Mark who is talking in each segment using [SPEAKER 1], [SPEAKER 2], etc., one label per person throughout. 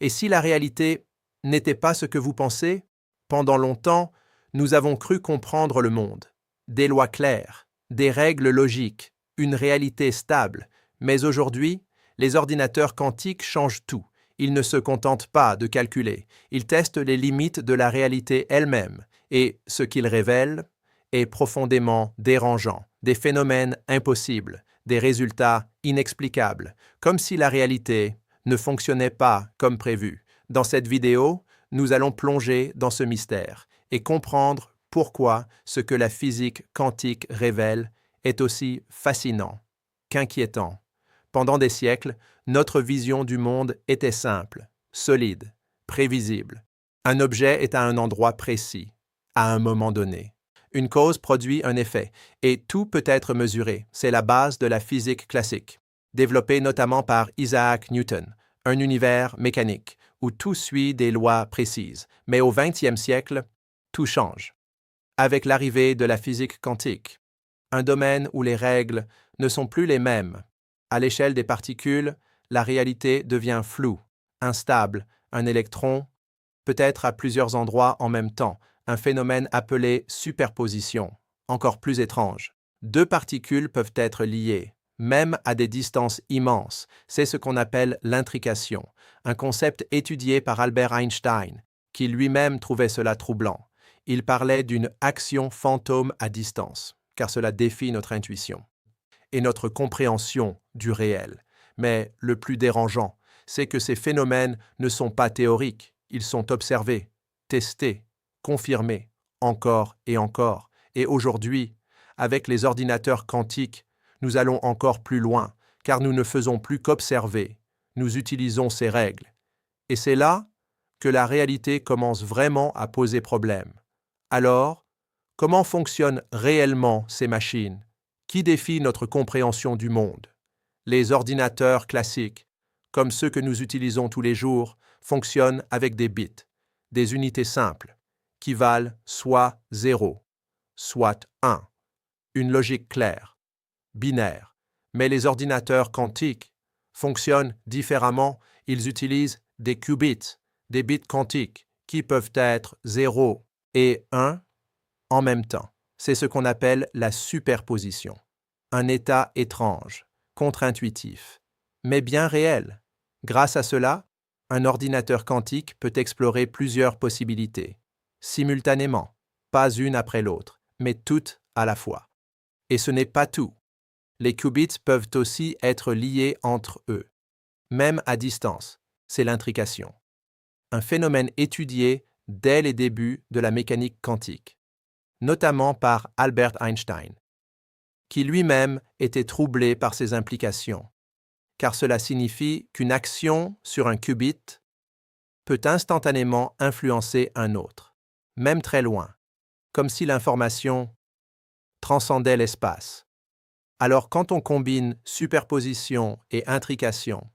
[SPEAKER 1] Et si la réalité n'était pas ce que vous pensez? Pendant longtemps, nous avons cru comprendre le monde. Des lois claires, des règles logiques, une réalité stable. Mais aujourd'hui, les ordinateurs quantiques changent tout. Ils ne se contentent pas de calculer. Ils testent les limites de la réalité elle-même. Et ce qu'ils révèlent est profondément dérangeant. Des phénomènes impossibles, des résultats inexplicables, comme si la réalité ne fonctionnait pas comme prévu. Dans cette vidéo, nous allons plonger dans ce mystère et comprendre pourquoi ce que la physique quantique révèle est aussi fascinant qu'inquiétant. Pendant des siècles, notre vision du monde était simple, solide, prévisible. Un objet est à un endroit précis, à un moment donné. Une cause produit un effet, et tout peut être mesuré. C'est la base de la physique classique, développée notamment par Isaac Newton, un univers mécanique, où tout suit des lois précises. Mais au XXe siècle, tout change. Avec l'arrivée de la physique quantique, un domaine où les règles ne sont plus les mêmes. À l'échelle des particules, la réalité devient floue, instable. Un électron peut être à plusieurs endroits en même temps, un phénomène appelé superposition, encore plus étrange. Deux particules peuvent être liées, même à des distances immenses. C'est ce qu'on appelle l'intrication, un concept étudié par Albert Einstein, qui lui-même trouvait cela troublant. Il parlait d'une action fantôme à distance, car cela défie notre intuition et notre compréhension du réel. Mais le plus dérangeant, c'est que ces phénomènes ne sont pas théoriques, ils sont observés, testés, confirmés, encore et encore. Et aujourd'hui, avec les ordinateurs quantiques, nous allons encore plus loin, car nous ne faisons plus qu'observer, nous utilisons ces règles. Et c'est là que la réalité commence vraiment à poser problème. Alors, comment fonctionnent réellement ces machines? Qui défie notre compréhension du monde? Les ordinateurs classiques, comme ceux que nous utilisons tous les jours, fonctionnent avec des bits, des unités simples, qui valent soit 0, soit 1. Une logique claire, binaire. Mais les ordinateurs quantiques fonctionnent différemment. Ils utilisent des qubits, des bits quantiques, qui peuvent être 0 et 1 en même temps. C'est ce qu'on appelle la superposition. Un état étrange, contre-intuitif, mais bien réel. Grâce à cela, un ordinateur quantique peut explorer plusieurs possibilités, simultanément, pas une après l'autre, mais toutes à la fois. Et ce n'est pas tout. Les qubits peuvent aussi être liés entre eux, même à distance. C'est l'intrication. Un phénomène étudié dès les débuts de la mécanique quantique, notamment par Albert Einstein, qui lui-même était troublé par ces implications, car cela signifie qu'une action sur un qubit peut instantanément influencer un autre, même très loin, comme si l'information transcendait l'espace. Alors quand on combine superposition et intrication,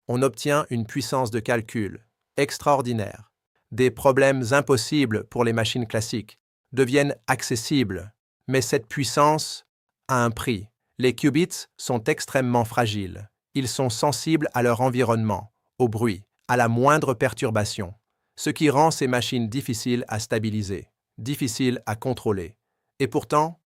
[SPEAKER 1] on obtient une puissance de calcul extraordinaire. Des problèmes impossibles pour les machines classiques deviennent accessibles, mais cette puissance a un prix. Les qubits sont extrêmement fragiles. Ils sont sensibles à leur environnement, au bruit, à la moindre perturbation, ce qui rend ces machines difficiles à stabiliser, difficiles à contrôler. Et pourtant,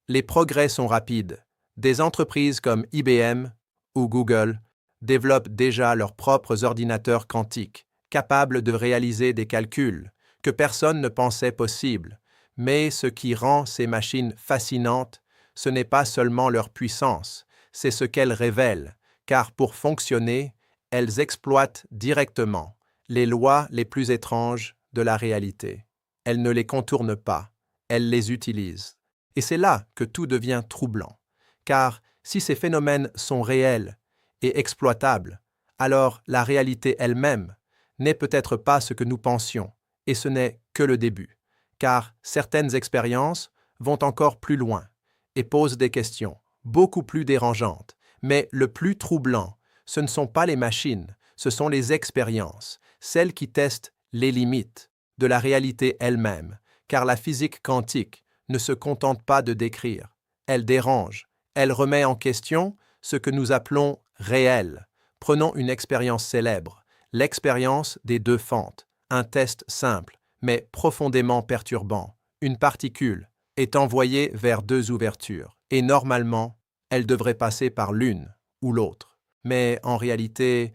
[SPEAKER 1] les progrès sont rapides. Des entreprises comme IBM ou Google développent déjà leurs propres ordinateurs quantiques, capables de réaliser des calculs que personne ne pensait possibles. Mais ce qui rend ces machines fascinantes, ce n'est pas seulement leur puissance, c'est ce qu'elles révèlent, car pour fonctionner, elles exploitent directement les lois les plus étranges de la réalité. Elles ne les contournent pas, elles les utilisent. Et c'est là que tout devient troublant, car si ces phénomènes sont réels et exploitables, alors la réalité elle-même n'est peut-être pas ce que nous pensions, et ce n'est que le début, car certaines expériences vont encore plus loin et posent des questions beaucoup plus dérangeantes. Mais le plus troublant, ce ne sont pas les machines, ce sont les expériences, celles qui testent les limites de la réalité elle-même, car la physique quantique ne se contente pas de décrire, elle dérange, elle remet en question ce que nous appelons réel. Prenons une expérience célèbre, l'expérience des deux fentes, un test simple, mais profondément perturbant. Une particule est envoyée vers deux ouvertures, et normalement, elle devrait passer par l'une ou l'autre. Mais en réalité,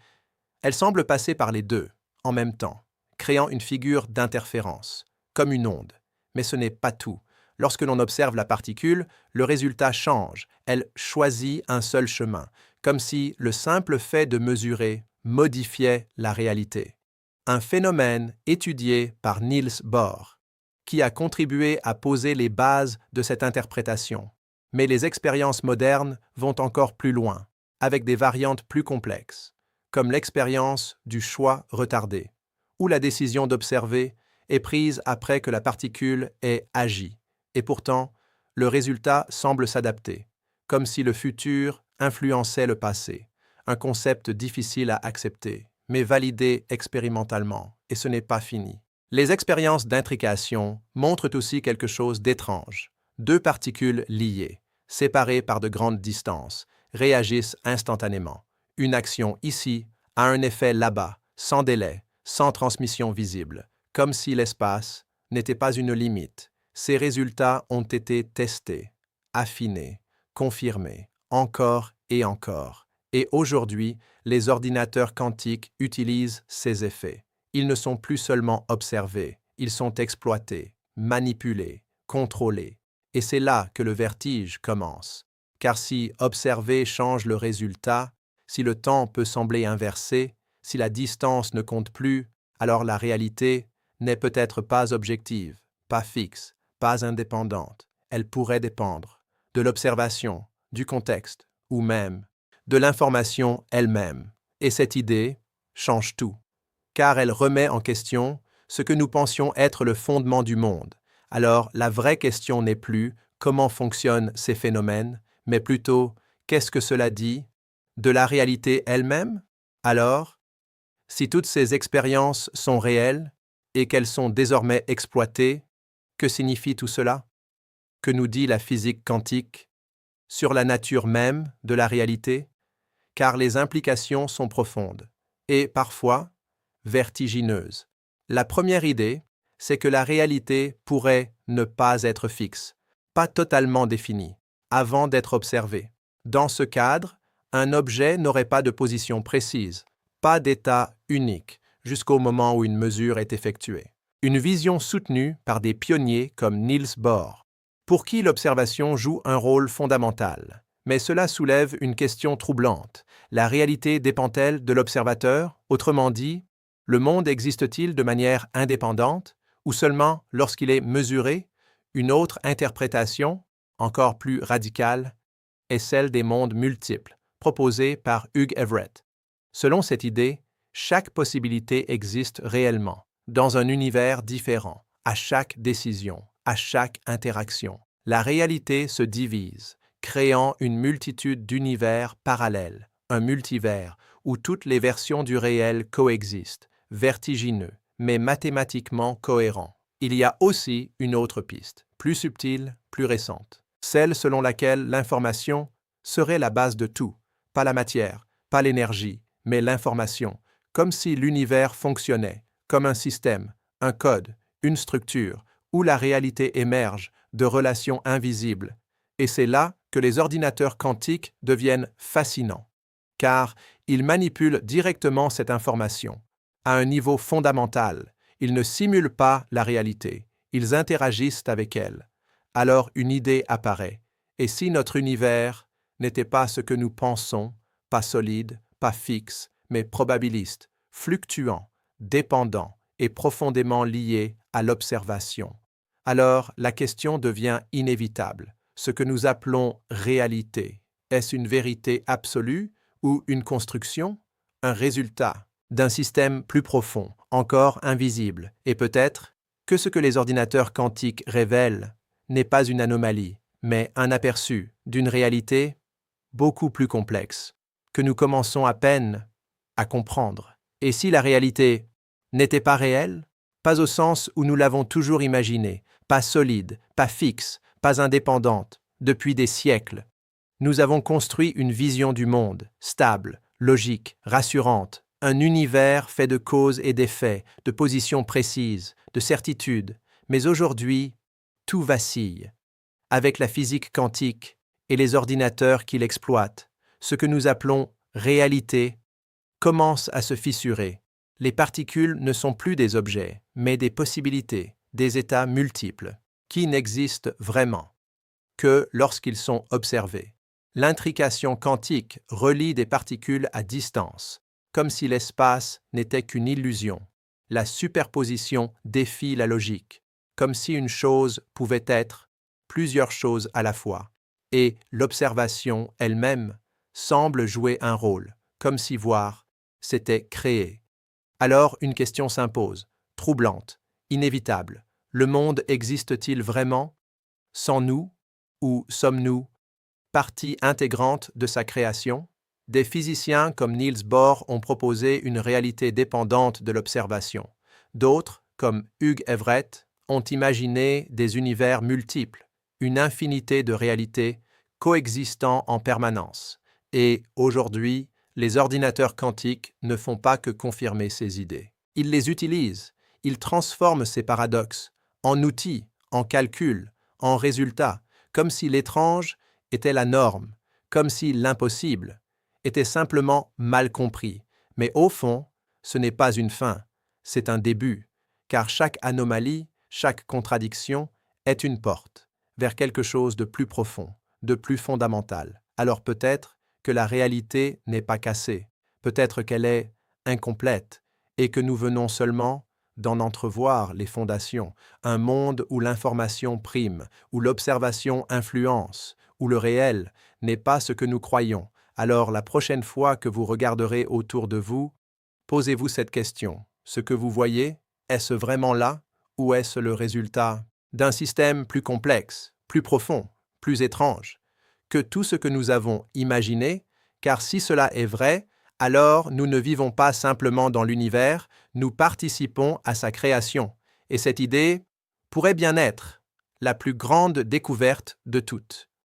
[SPEAKER 1] elle semble passer par les deux, en même temps, créant une figure d'interférence, comme une onde. Mais ce n'est pas tout. Lorsque l'on observe la particule, le résultat change. Elle choisit un seul chemin, comme si le simple fait de mesurer modifiait la réalité. Un phénomène étudié par Niels Bohr, qui a contribué à poser les bases de cette interprétation. Mais les expériences modernes vont encore plus loin, avec des variantes plus complexes, comme l'expérience du choix retardé, où la décision d'observer est prise après que la particule ait agi, et pourtant, le résultat semble s'adapter, comme si le futur influençait le passé, un concept difficile à accepter, mais validé expérimentalement, et ce n'est pas fini. Les expériences d'intrication montrent aussi quelque chose d'étrange. Deux particules liées, séparées par de grandes distances, réagissent instantanément. Une action ici a un effet là-bas, sans délai, sans transmission visible, comme si l'espace n'était pas une limite. Ces résultats ont été testés, affinés, confirmés, encore et encore. Et aujourd'hui, les ordinateurs quantiques utilisent ces effets. Ils ne sont plus seulement observés, ils sont exploités, manipulés, contrôlés. Et c'est là que le vertige commence. Car si observer change le résultat, si le temps peut sembler inversé, si la distance ne compte plus, alors la réalité n'est peut-être pas objective, pas fixe, pas indépendante. Elle pourrait dépendre de l'observation, du contexte, ou même de l'information elle-même. Et cette idée change tout, car elle remet en question ce que nous pensions être le fondement du monde. Alors la vraie question n'est plus comment fonctionnent ces phénomènes, mais plutôt qu'est-ce que cela dit de la réalité elle-même? Alors, si toutes ces expériences sont réelles et qu'elles sont désormais exploitées, que signifie tout cela? Que nous dit la physique quantique sur la nature même de la réalité? Car les implications sont profondes et parfois vertigineuses. La première idée, c'est que la réalité pourrait ne pas être fixe, pas totalement définie, avant d'être observée. Dans ce cadre, un objet n'aurait pas de position précise, pas d'état unique, jusqu'au moment où une mesure est effectuée. Une vision soutenue par des pionniers comme Niels Bohr, pour qui l'observation joue un rôle fondamental. Mais cela soulève une question troublante. La réalité dépend-elle de l'observateur? Autrement dit, le monde existe-t-il de manière indépendante ou seulement lorsqu'il est mesuré? Une autre interprétation, encore plus radicale, est celle des mondes multiples, proposée par Hugh Everett. Selon cette idée, chaque possibilité existe réellement, dans un univers différent, à chaque décision, à chaque interaction. La réalité se divise, créant une multitude d'univers parallèles, un multivers où toutes les versions du réel coexistent, vertigineux, mais mathématiquement cohérent. Il y a aussi une autre piste, plus subtile, plus récente, celle selon laquelle l'information serait la base de tout, pas la matière, pas l'énergie, mais l'information, comme si l'univers fonctionnait, comme un système, un code, une structure, où la réalité émerge de relations invisibles. Et c'est là que les ordinateurs quantiques deviennent fascinants, car ils manipulent directement cette information. À un niveau fondamental, ils ne simulent pas la réalité, ils interagissent avec elle. Alors une idée apparaît. Et si notre univers n'était pas ce que nous pensons, pas solide, pas fixe, mais probabiliste, fluctuant, dépendant et profondément lié à l'observation, alors la question devient inévitable. Ce que nous appelons réalité, est-ce une vérité absolue ou une construction, un résultat d'un système plus profond, encore invisible, et peut-être que ce que les ordinateurs quantiques révèlent n'est pas une anomalie, mais un aperçu d'une réalité beaucoup plus complexe, que nous commençons à peine à comprendre. Et si la réalité n'était pas réelle, pas au sens où nous l'avons toujours imaginée, pas solide, pas fixe, pas indépendante, depuis des siècles, nous avons construit une vision du monde, stable, logique, rassurante, un univers fait de causes et d'effets, de positions précises, de certitudes. Mais aujourd'hui, tout vacille. Avec la physique quantique et les ordinateurs qui l'exploitent, ce que nous appelons réalité commence à se fissurer. Les particules ne sont plus des objets, mais des possibilités, des états multiples, qui n'existent vraiment que lorsqu'ils sont observés. L'intrication quantique relie des particules à distance, comme si l'espace n'était qu'une illusion. La superposition défie la logique, comme si une chose pouvait être plusieurs choses à la fois. Et l'observation elle-même semble jouer un rôle, comme si voir, c'était créer. Alors une question s'impose, troublante, inévitable. Le monde existe-t-il vraiment sans nous, ou sommes-nous partie intégrante de sa création? Des physiciens comme Niels Bohr ont proposé une réalité dépendante de l'observation. D'autres, comme Hugh Everett, ont imaginé des univers multiples, une infinité de réalités coexistant en permanence. Et aujourd'hui, les ordinateurs quantiques ne font pas que confirmer ces idées. Ils les utilisent, ils transforment ces paradoxes en outils, en calculs, en résultats, comme si l'étrange était la norme, comme si l'impossible était simplement mal compris. Mais au fond, ce n'est pas une fin, c'est un début, car chaque anomalie, chaque contradiction est une porte vers quelque chose de plus profond, de plus fondamental. Alors peut-être que la réalité n'est pas cassée, peut-être qu'elle est incomplète, et que nous venons seulement d'en entrevoir les fondations, un monde où l'information prime, où l'observation influence, où le réel n'est pas ce que nous croyons. Alors la prochaine fois que vous regarderez autour de vous, posez-vous cette question. Ce que vous voyez, est-ce vraiment là, ou est-ce le résultat d'un système plus complexe, plus profond, plus étrange que tout ce que nous avons imaginé? Car si cela est vrai, alors nous ne vivons pas simplement dans l'univers, nous participons à sa création. Et cette idée pourrait bien être la plus grande découverte de toutes.